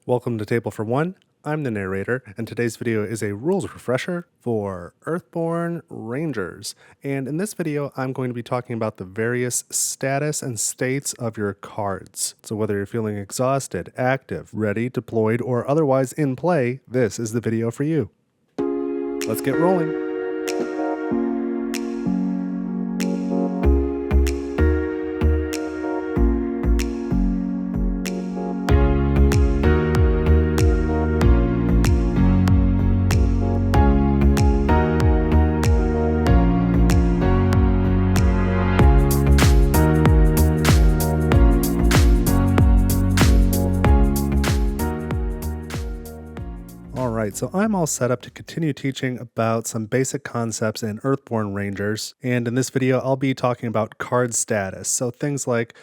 Welcome to Table for One. I'm the narrator, and today's video is a rules refresher for Earthborne Rangers. And in this video, I'm going to be talking about the various status and states of your cards. So whether you're feeling exhausted, active, ready, deployed, or otherwise in play, this is the video for you. Let's get rolling. Alright, so I'm all set up to continue teaching about some basic concepts in Earthborne Rangers, and in this video I'll be talking about card status. So things like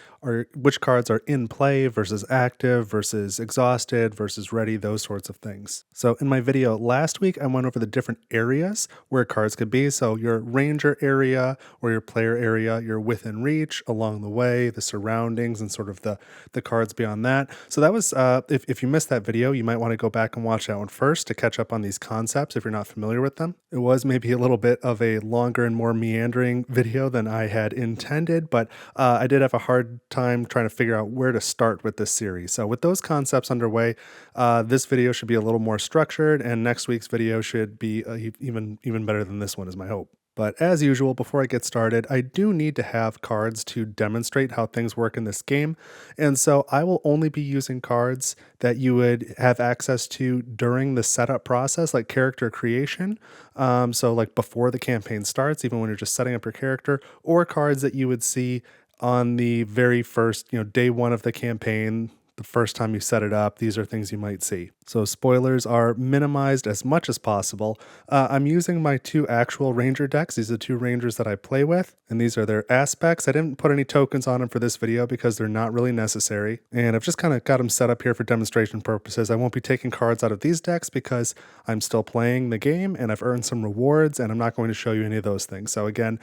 which cards are in play versus active versus exhausted versus ready, those sorts of things. So in my video last week I went over the different areas where cards could be. So your ranger area or your player area, your within reach, along the way, the surroundings, and sort of the cards beyond that. So that was, if you missed that video, you might want to go back and watch that one first to catch up on these concepts if you're not familiar with them. It was maybe a little bit of a longer and more meandering video than I had intended, but I did have a hard time trying to figure out where to start with this series. So with those concepts underway, this video should be a little more structured, and next week's video should be even better than this one is my hope. But as usual, before I get started, I do need to have cards to demonstrate how things work in this game. And so I will only be using cards that you would have access to during the setup process, like character creation. So like before the campaign starts, even when you're just setting up your character, or cards that you would see on the very first, day one of the campaign. The first time you set it up, these are things you might see. So spoilers are minimized as much as possible. I'm using my two actual ranger decks. These are the two rangers that I play with, and these are their aspects. I didn't put any tokens on them for this video because they're not really necessary, and I've just kind of got them set up here for demonstration purposes. I won't be taking cards out of these decks because I'm still playing the game and I've earned some rewards, and I'm not going to show you any of those things. So again,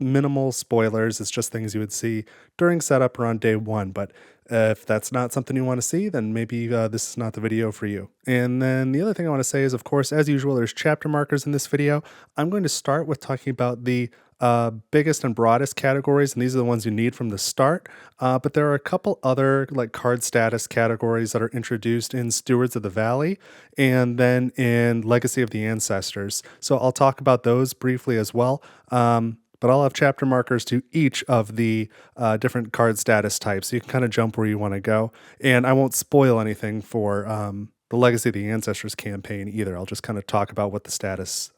minimal spoilers. It's just things you would see during setup or on day one, but if that's not something you want to see, then maybe this is not the video for you. And then the other thing I want to say is, of course, as usual, there's chapter markers in this video. I'm going to start with talking about the biggest and broadest categories, and these are the ones you need from the start. But there are a couple other like card status categories that are introduced in Stewards of the Valley and then in Legacy of the Ancestors. So I'll talk about those briefly as well. But I'll have chapter markers to each of the different card status types, so you can kind of jump where you want to go. And I won't spoil anything for the Legacy of the Ancestors campaign either. I'll just kind of talk about what the status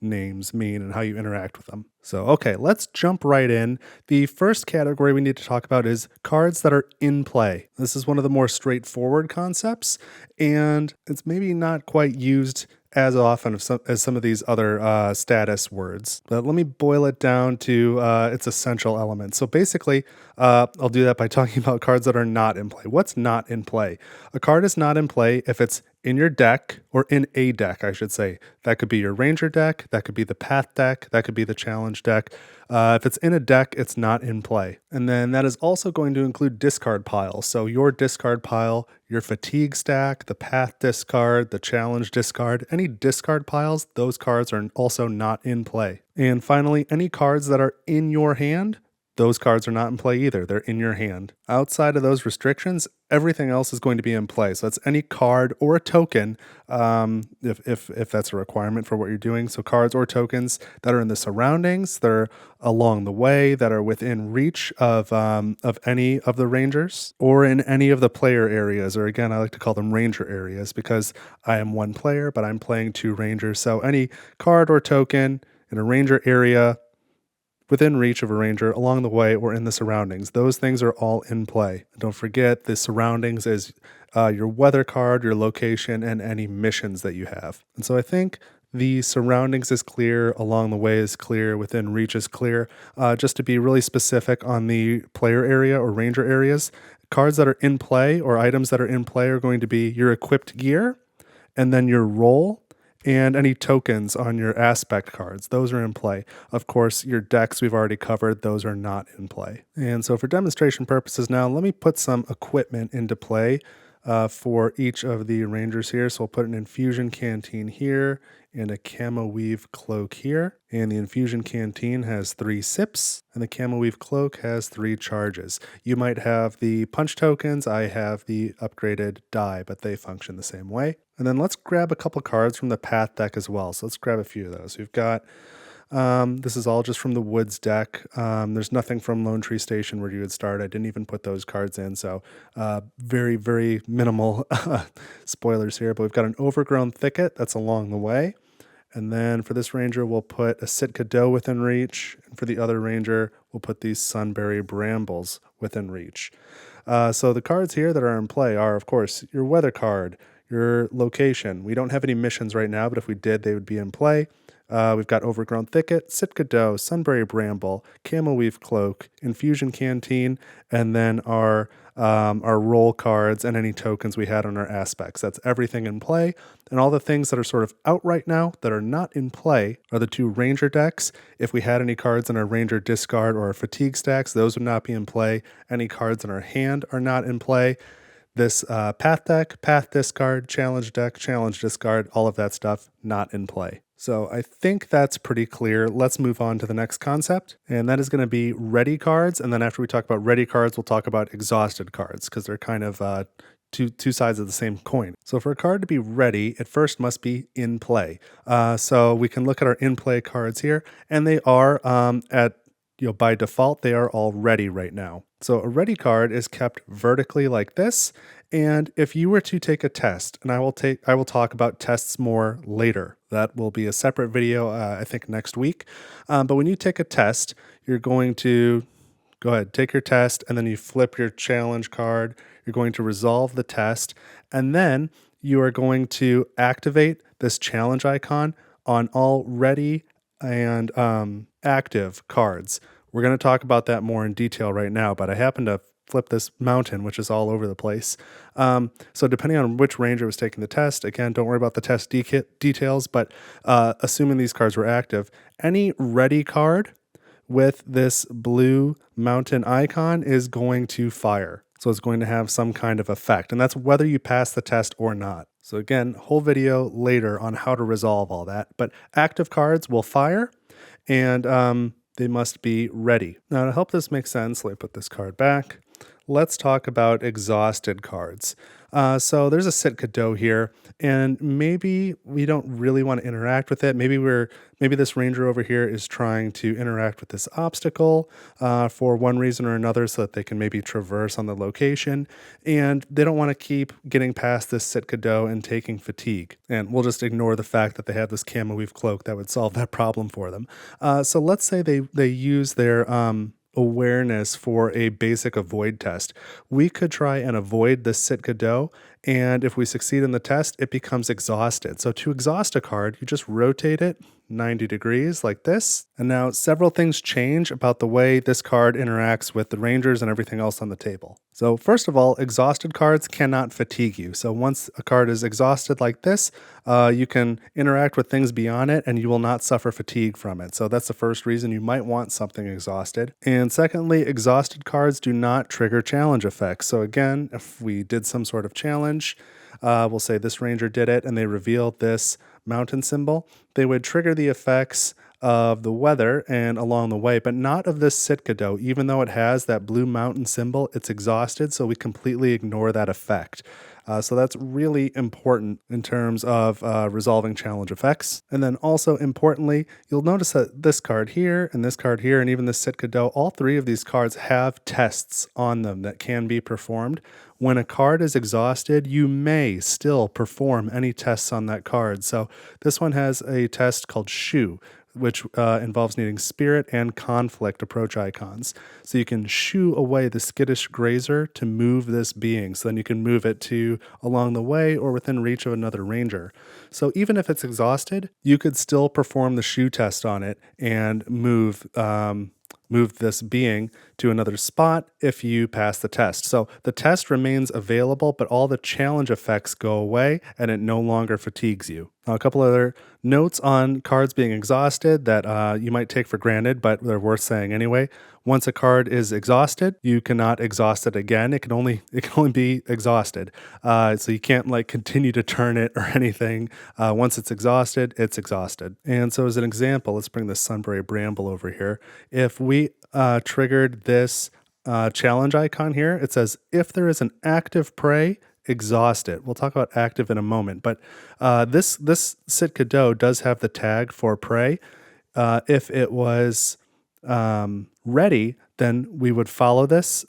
names mean and how you interact with them. So, okay, let's jump right in. The first category we need to talk about is cards that are in play. This is one of the more straightforward concepts, and it's maybe not quite used as often as some of these other status words. But let me boil it down to its essential elements. So basically, I'll do that by talking about cards that are not in play. What's not in play? A card is not in play if it's in your deck, or in a deck, I should say. That could be your Ranger deck, that could be the Path deck, that could be the Challenge deck. If it's in a deck, it's not in play. And then that is also going to include discard piles. So your discard pile, your Fatigue stack, the Path discard, the Challenge discard, any discard piles, those cards are also not in play. And finally, any cards that are in your hand, those cards are not in play either. They're in your hand. Outside of those restrictions, everything else is going to be in play. So that's any card or a token, if that's a requirement for what you're doing. So cards or tokens that are in the surroundings, that are along the way, that are within reach of any of the rangers, or in any of the player areas. Or again, I like to call them ranger areas because I am one player, but I'm playing two rangers. So any card or token in a ranger area, within reach of a ranger, along the way, or in the surroundings. Those things are all in play. Don't forget, the surroundings is your weather card, your location, and any missions that you have. And so I think the surroundings is clear, along the way is clear, within reach is clear. Just to be really specific on the player area or ranger areas, cards that are in play or items that are in play are going to be your equipped gear, and then your role, and any tokens on your aspect cards. Those are in play. Of course, your decks we've already covered. Those are not in play. And so for demonstration purposes now, let me put some equipment into play for each of the rangers here. So we'll put an infusion canteen here and a camo weave cloak here. And the infusion canteen has 3 sips and the camo weave cloak has 3 charges. You might have the punch tokens. I have the upgraded die, but they function the same way. And then let's grab a couple cards from the path deck as well. So let's grab a few of those. We've got this is all just from the Woods deck. There's nothing from Lone Tree Station where you would start. I didn't even put those cards in, so very, very minimal spoilers here. But we've got an Overgrown Thicket that's along the way. And then for this ranger, we'll put a Sitka Doe within reach. And for the other ranger, we'll put these Sunberry Brambles within reach. So the cards here that are in play are, of course, your weather card, your location. We don't have any missions right now, but if we did, they would be in play. We've got Overgrown Thicket, Sitka Doe, Sunberry Bramble, Camo Weave Cloak, Infusion Canteen, and then our roll cards and any tokens we had on our aspects. That's everything in play. And all the things that are sort of out right now that are not in play are the 2 Ranger decks. If we had any cards in our Ranger discard or our fatigue stacks, those would not be in play. Any cards in our hand are not in play. This path deck, path discard, challenge deck, challenge discard, all of that stuff not in play. So I think that's pretty clear. Let's move on to the next concept, and that is going to be ready cards. And then after we talk about ready cards, we'll talk about exhausted cards because they're kind of two sides of the same coin. So for a card to be ready, it first must be in play. So we can look at our in play cards here, and they are by default, they are all ready right now. So a ready card is kept vertically like this. And if you were to take a test, and I will talk about tests more later. That will be a separate video, I think next week. But when you take a test, you're going to go ahead, take your test, and then you flip your challenge card. You're going to resolve the test, and then you are going to activate this challenge icon on all ready and active cards. We're going to talk about that more in detail right now, but I happen to flip this mountain, which is all over the place. So depending on which ranger was taking the test, again, don't worry about the test details, but assuming these cards were active, any ready card with this blue mountain icon is going to fire. So it's going to have some kind of effect, and that's whether you pass the test or not. So again, whole video later on how to resolve all that, but active cards will fire, and they must be ready. Now to help this make sense, let me put this card back. Let's talk about exhausted cards. So there's a Sitka Doe here, and maybe we don't really want to interact with it. Maybe this ranger over here is trying to interact with this obstacle for one reason or another so that they can maybe traverse on the location, and they don't want to keep getting past this Sitka Doe and taking fatigue. And we'll just ignore the fact that they have this camo weave cloak that would solve that problem for them. So let's say they use their awareness for a basic avoid test. We could try and avoid the Sitka Doe, and if we succeed in the test, it becomes exhausted. So to exhaust a card, you just rotate it 90 degrees like this. And now several things change about the way this card interacts with the rangers and everything else on the table. So first of all, exhausted cards cannot fatigue you. So once a card is exhausted like this, you can interact with things beyond it and you will not suffer fatigue from it. So that's the first reason you might want something exhausted. And secondly, exhausted cards do not trigger challenge effects. So again, if we did some sort of challenge, we'll say this ranger did it and they revealed this mountain symbol, they would trigger the effects of the weather and along the way, but not of this Sitka Doe. Even though it has that blue mountain symbol, it's exhausted, so we completely ignore that effect. So that's really important in terms of resolving challenge effects. And then also importantly, you'll notice that this card here and this card here and even this Sitka Doe, all 3 of these cards have tests on them that can be performed. When a card is exhausted, you may still perform any tests on that card. So this one has a test called Shoo, which involves needing spirit and conflict approach icons. So you can shoo away the skittish grazer to move this being. So then you can move it to along the way or within reach of another ranger. So even if it's exhausted, you could still perform the shoo test on it and move this being to another spot if you pass the test. So the test remains available, but all the challenge effects go away and it no longer fatigues you. Now, a couple other notes on cards being exhausted that you might take for granted, but they're worth saying anyway. Once a card is exhausted, you cannot exhaust it again. It can only be exhausted. So you can't like continue to turn it or anything. Once it's exhausted, it's exhausted. And so as an example, let's bring the Sunbury Bramble over here. If we triggered this challenge icon here, it says if there is an active prey, exhaust it. We'll talk about active in a moment, but this Sitka doe does have the tag for prey. If it was ready, then we would follow this.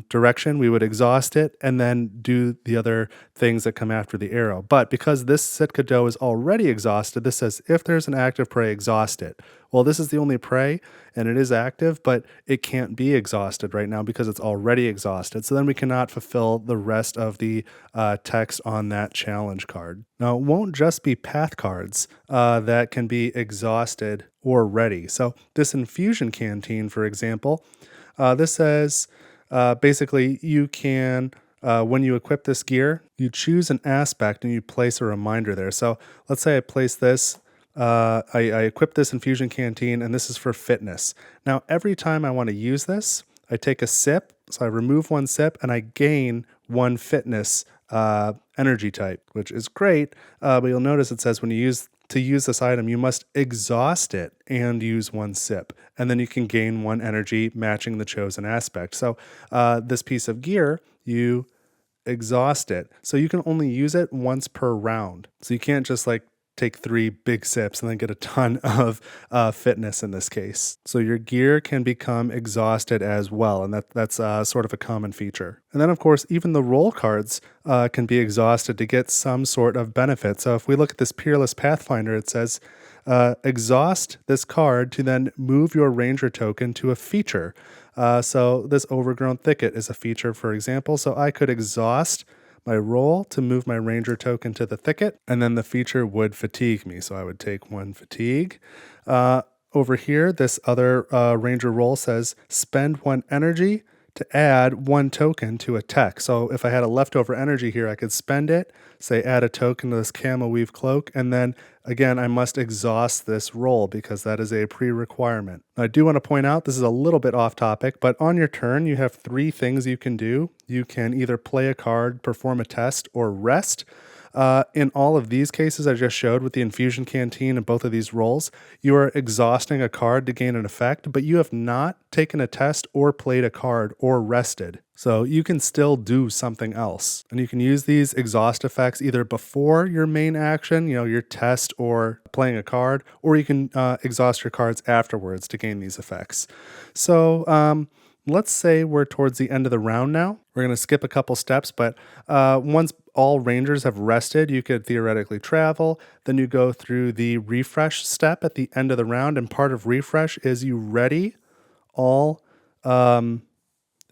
Direction. We would exhaust it and then do the other things that come after the arrow. But because this Sitka doe is already exhausted, this says if there's an active prey, exhaust it. Well, this is the only prey and it is active, but it can't be exhausted right now because it's already exhausted. So then we cannot fulfill the rest of the text on that challenge card. Now, it won't just be path cards that can be exhausted or ready. So this infusion canteen, for example, this says basically you can, when you equip this gear, you choose an aspect and you place a reminder there. So let's say I place this, I equip this infusion canteen, and this is for fitness. Now, every time I want to use this, I take a sip. So I remove one sip and I gain one fitness energy type, which is great. But you'll notice it says when you use this item, you must exhaust it and use one sip. And then you can gain one energy matching the chosen aspect. So this piece of gear, you exhaust it. So you can only use it once per round. So you can't just like take 3 big sips and then get a ton of fitness in this case. So your gear can become exhausted as well, and that's sort of a common feature. And then, of course, even the roll cards can be exhausted to get some sort of benefit. So if we look at this Peerless Pathfinder, it says, exhaust this card to then move your ranger token to a feature. So this Overgrown Thicket is a feature, for example. So I could exhaust my roll to move my ranger token to the thicket, and then the feature would fatigue me. So I would take 1 fatigue. Over here, this other ranger roll says spend 1 energy to add 1 token to a tech. So if I had a leftover energy here, I could spend it, say add a token to this Camo Weave Cloak, and then again, I must exhaust this roll because that is a pre-requirement. I do want to point out, this is a little bit off topic, but on your turn, you have 3 things you can do. You can either play a card, perform a test, or rest. In all of these cases I just showed with the infusion canteen and both of these rolls, you are exhausting a card to gain an effect, but you have not taken a test or played a card or rested. So you can still do something else. And you can use these exhaust effects either before your main action, your test or playing a card, or you can exhaust your cards afterwards to gain these effects. So let's say we're towards the end of the round now. We're going to skip a couple steps, but once all rangers have rested, you could theoretically travel. Then you go through the refresh step at the end of the round, and part of refresh is you ready all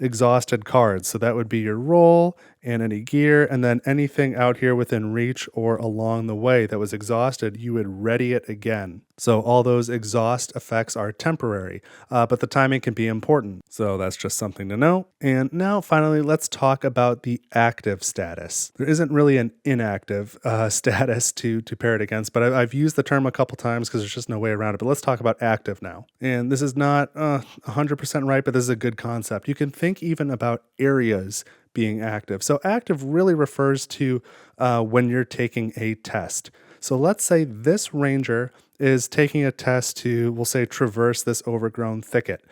exhausted cards. So that would be your roll and any gear, and then anything out here within reach or along the way that was exhausted, you would ready it again. So all those exhaust effects are temporary, but the timing can be important. So that's just something to know. And now finally, let's talk about the active status. There isn't really an inactive status to pair it against, but I've used the term a couple times because there's just no way around it. But let's talk about active now. And this is not 100% right, but this is a good concept. You can think even about areas being active. So active really refers to when you're taking a test. So let's say this ranger is taking a test to, we'll say, traverse this overgrown thicket.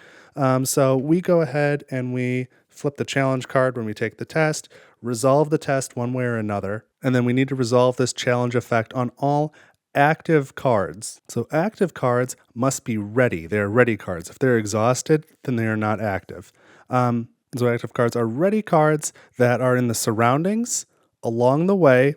So we go ahead and we flip the challenge card when we take the test, resolve the test one way or another, and then we need to resolve this challenge effect on all active cards. So active cards must be ready. They're ready cards. If they're exhausted, then they are not active. So active cards are ready cards that are in the surroundings, along the way,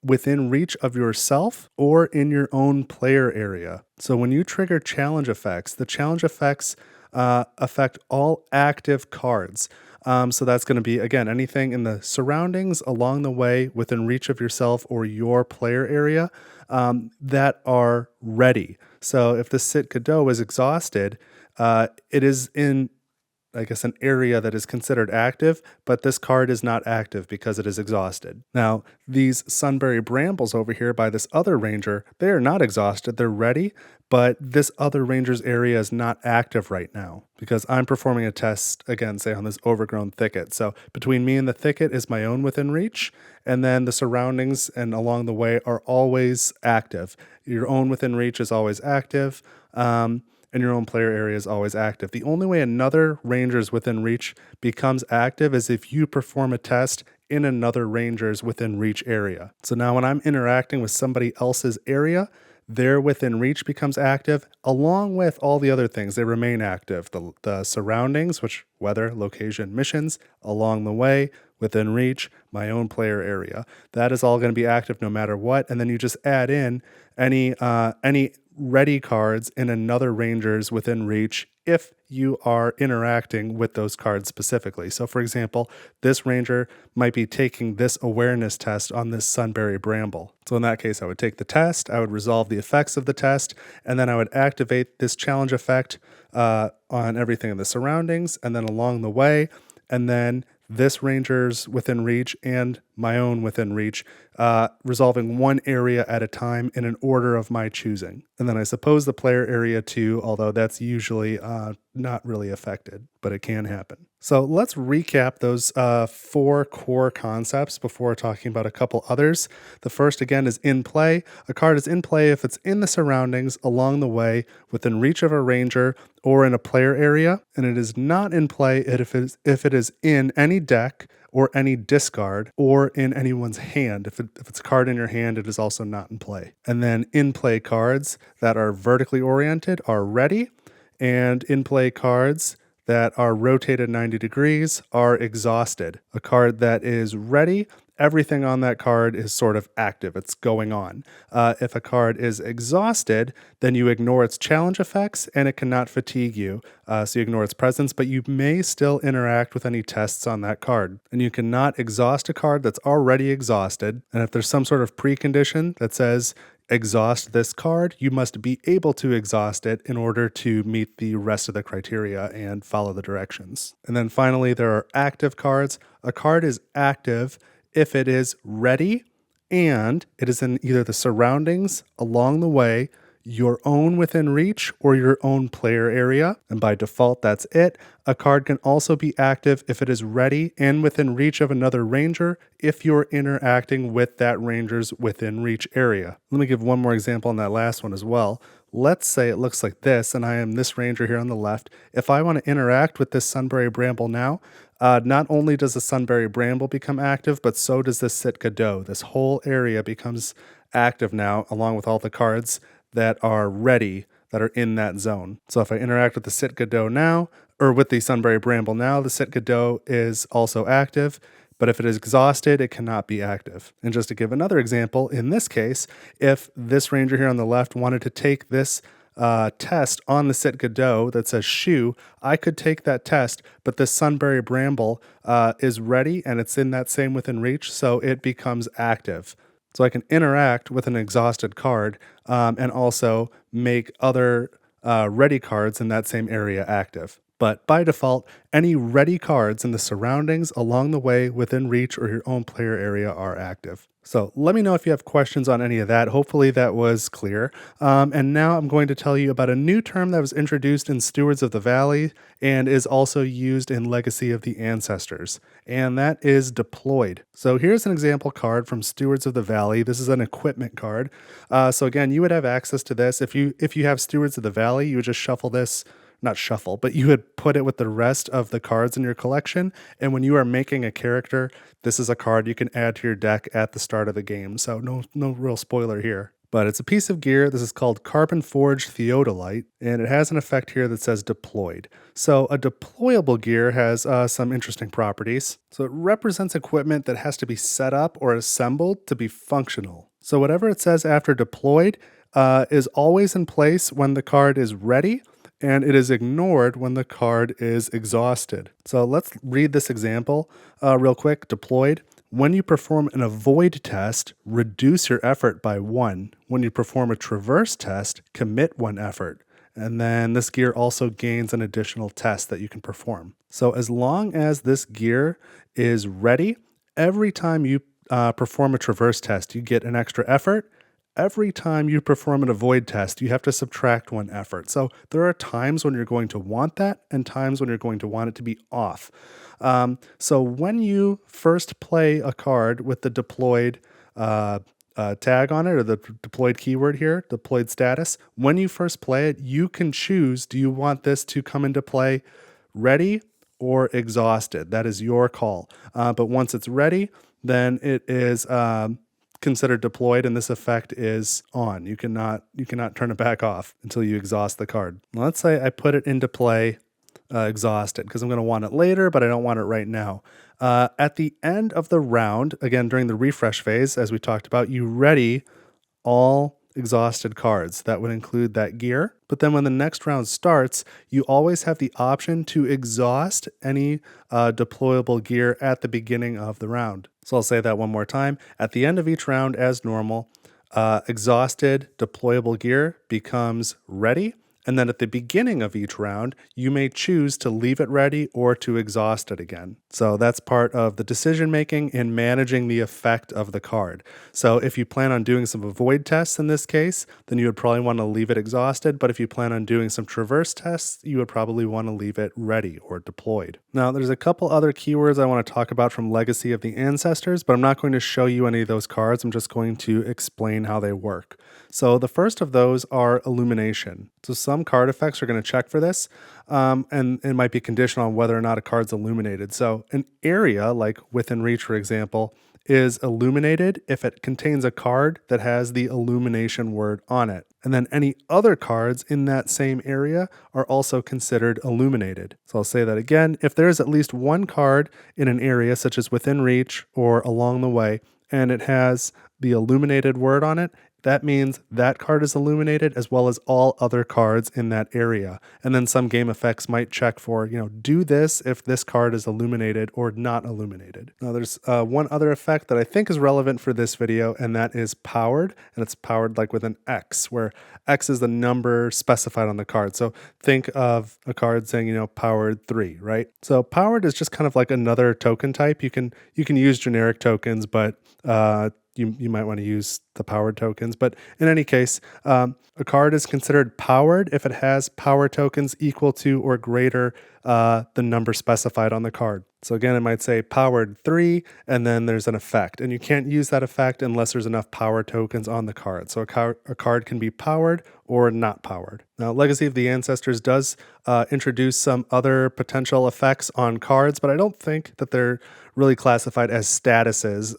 within reach of yourself, or in your own player area. So when you trigger challenge effects, the challenge effects affect all active cards. So that's going to be, again, anything in the surroundings, along the way, within reach of yourself or your player area that are ready. So if the Sitka doe is exhausted, it is in, I guess, an area that is considered active, but this card is not active because it is exhausted. Now, these Sunbury Brambles over here by this other ranger, they are not exhausted, they're ready, but this other ranger's area is not active right now because I'm performing a test, again, say on this overgrown thicket. So between me and the thicket is my own within reach, and then the surroundings and along the way are always active. Your own within reach is always active. And your own player area is always active. The only way another ranger's within reach becomes active is if you perform a test in another ranger's within reach area. So now when I'm interacting with somebody else's area, their within reach becomes active along with all the other things. They remain active. The surroundings, which weather, location, missions, along the way, within reach, my own player area. That is all going to be active no matter what. And then you just add in any ready cards in another ranger's within reach if you are interacting with those cards specifically. So for example, this ranger might be taking this awareness test on this Sunbury Bramble. So in that case, I would take the test, I would resolve the effects of the test, and then I would activate this challenge effect on everything in the surroundings, and then along the way, and then this ranger's within reach and my own within reach, resolving one area at a time in an order of my choosing. And then I suppose the player area too, although that's usually not really affected, but it can happen. So let's recap those 4 core concepts before talking about a couple others. The first, again, is in play. A card is in play if it's in the surroundings, along the way, within reach of a ranger, or in a player area, and it is not in play if it is in any deck or any discard or in anyone's hand. If it's a card in your hand, it is also not in play. And then in play cards that are vertically oriented are ready, and in play cards that are rotated 90 degrees are exhausted. A card that is ready, everything on that card is sort of active. It's going on. If a card is exhausted, then you ignore its challenge effects and it cannot fatigue you. So you ignore its presence, but you may still interact with any tests on that card. And you cannot exhaust a card that's already exhausted. And if there's some sort of precondition that says exhaust this card, you must be able to exhaust it in order to meet the rest of the criteria and follow the directions. And then finally, there are active cards. A card is active if it is ready and it is in either the surroundings, along the way, your own within reach, or your own player area. And by default, that's it. A card can also be active if it is ready and within reach of another ranger if you're interacting with that ranger's within reach area. Let me give one more example on that last one as well. Let's say it looks like this, and I am this ranger here on the left. If I want to interact with this Sunbury Bramble now, not only does the Sunbury Bramble become active, but so does this Sitka Doe. This whole area becomes active now, along with all the cards that are ready, that are in that zone. So if I interact with the Sitka Doe now, or with the Sunbury Bramble now, the Sitka Doe is also active. But if it is exhausted, it cannot be active. And just to give another example, in this case, if this ranger here on the left wanted to take this test on the Sitka Doe that says shoe, I could take that test, but the Sunbury Bramble is ready and it's in that same within reach, so it becomes active. So I can interact with an exhausted card and also make other ready cards in that same area active. But by default, any ready cards in the surroundings, along the way, within reach, or your own player area are active. So let me know if you have questions on any of that. Hopefully that was clear. And now I'm going to tell you about a new term that was introduced in Stewards of the Valley and is also used in Legacy of the Ancestors, and that is deployed. So here's an example card from Stewards of the Valley. This is an equipment card. So again, you would have access to this. If you have Stewards of the Valley, you would just shuffle this. Not shuffle, but you would put it with the rest of the cards in your collection. And when you are making a character, this is a card you can add to your deck at the start of the game. So no real spoiler here. But it's a piece of gear. This is called Carbon Forged Theodolite, and it has an effect here that says deployed. So a deployable gear has some interesting properties. So it represents equipment that has to be set up or assembled to be functional. So whatever it says after deployed is always in place when the card is ready, and it is ignored when the card is exhausted. So let's read this example real quick. Deployed. When you perform an avoid test, reduce your effort by 1. When you perform a traverse test, commit 1 effort. And then this gear also gains an additional test that you can perform. So as long as this gear is ready, every time you perform a traverse test, you get an extra effort. Every time you perform an avoid test, you have to subtract 1 effort. So there are times when you're going to want that and times when you're going to want it to be off. So when you first play a card with the deployed tag on it, or the deployed keyword here, deployed status, when you first play it, you can choose, do you want this to come into play ready or exhausted? That is your call. But once it's ready, then it is considered deployed, and this effect is on. You cannot turn it back off until you exhaust the card. Let's say I put it into play exhausted because I'm going to want it later, but I don't want it right now. At the end of the round, again during the refresh phase, as we talked about, you ready all exhausted cards. That would include that gear. But then when the next round starts, you always have the option to exhaust any deployable gear at the beginning of the round. So I'll say that one more time. At the end of each round, as normal, exhausted deployable gear becomes ready. And then at the beginning of each round, you may choose to leave it ready or to exhaust it again. So that's part of the decision making and managing the effect of the card. So if you plan on doing some avoid tests in this case, then you would probably want to leave it exhausted. But if you plan on doing some traverse tests, you would probably want to leave it ready or deployed. Now, there's a couple other keywords I want to talk about from Legacy of the Ancestors, but I'm not going to show you any of those cards. I'm just going to explain how they work. So the first of those are illumination. So some card effects are going to check for this, and it might be conditional on whether or not a card's illuminated. So an area, like Within Reach, for example, is illuminated if it contains a card that has the illumination word on it. And then any other cards in that same area are also considered illuminated. So I'll say that again. If there is at least one card in an area, such as Within Reach or Along the Way, and it has the illuminated word on it, that means that card is illuminated as well as all other cards in that area. And then some game effects might check for, do this if this card is illuminated or not illuminated. Now there's one other effect that I think is relevant for this video, and that is powered. And it's powered like with an X, where X is the number specified on the card. So think of a card saying, powered 3, right? So powered is just kind of like another token type. You can use generic tokens, but you might want to use the powered tokens. But in any case, a card is considered powered if it has power tokens equal to or greater the number specified on the card. So again, it might say powered 3, and then there's an effect. And you can't use that effect unless there's enough power tokens on the card. So a card can be powered or not powered. Now, Legacy of the Ancestors does introduce some other potential effects on cards, but I don't think that they're really classified as statuses.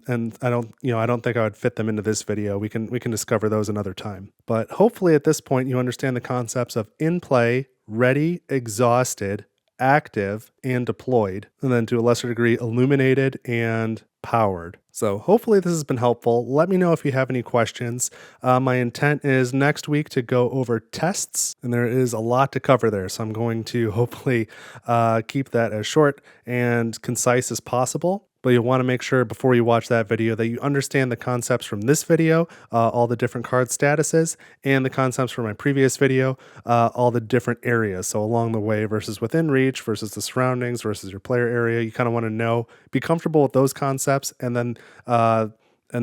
And I don't think I would fit them into this video. We can discover those another time. But hopefully at this point, you understand the concepts of in play, ready, exhausted, active, and deployed, and then to a lesser degree illuminated and powered. So hopefully this has been helpful. Let me know if you have any questions. My intent is next week to go over tests, and there is a lot to cover there. So I'm going to hopefully keep that as short and concise as possible. But you'll want to make sure before you watch that video that you understand the concepts from this video, all the different card statuses, and the concepts from my previous video, all the different areas. So along the way versus within reach versus the surroundings versus your player area. You kind of want to be comfortable with those concepts, and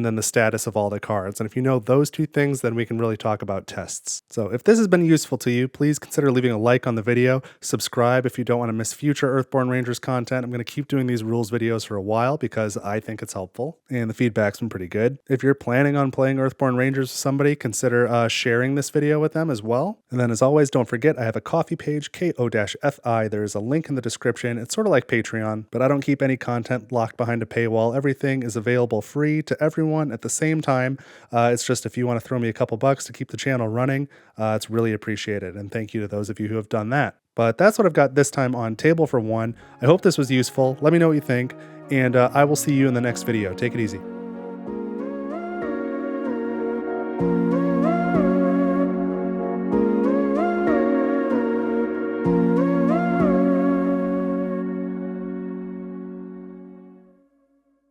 then the status of all the cards. And if you know those two things, then we can really talk about tests. So if this has been useful to you, please consider leaving a like on the video, subscribe if you don't want to miss future Earthborne Rangers content. I'm going to keep doing these rules videos for a while because I think it's helpful, and the feedback's been pretty good. If you're planning on playing Earthborne Rangers with somebody, consider sharing this video with them as well. And then as always, don't forget, I have a coffee page, ko-fi. There's a link in the description. It's sort of like Patreon, but I don't keep any content locked behind a paywall. Everything is available free to everyone at the same time. It's just if you want to throw me a couple bucks to keep the channel running, it's really appreciated. And thank you to those of you who have done that. But that's what I've got this time on Table for One. I hope this was useful. Let me know what you think, and I will see you in the next video. Take it easy.